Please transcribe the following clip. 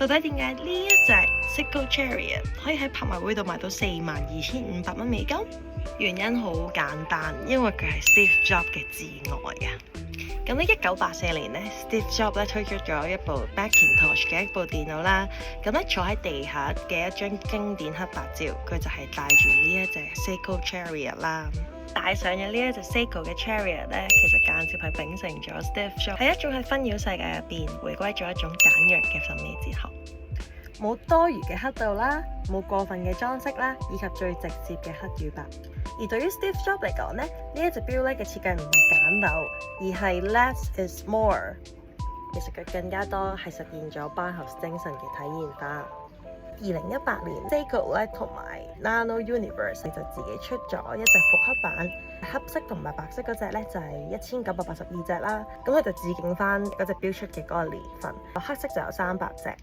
到底點解呢一隻 Seiko Chariot 可以喺拍賣會度賣到42,500蚊美金？原因好簡單，因為佢係 Steve Jobs 嘅至愛啊！咁喺1984年咧 ，Steve Jobs 咧推出咗一部 Macintosh 嘅一部電腦啦。咁咧坐喺地下嘅一張經典黑白照，佢就係帶住呢一隻 Seiko Chariot 啦。帶上嘅呢一隻 Seiko 嘅 Chariot 咧，其實間接係秉承咗 Steve Jobs 係一種喺紛擾世界入邊回歸咗一種簡約嘅審美哲學，冇多餘嘅黑度啦，冇過分嘅裝飾啦，以及最直接嘅黑與白。而對於 Steve Jobs 嚟講咧，呢一隻錶咧嘅設計唔係簡陋，而係 less is more。其實佢更加多係實現咗包豪斯精神嘅體現化。2018年 Seiko 咧同埋 Nano Universe 就自己出咗一隻復刻版，黑色同埋白色嗰隻咧就係1982隻啦。咁佢就致敬翻嗰隻錶出嘅嗰個年份，黑色就有300隻。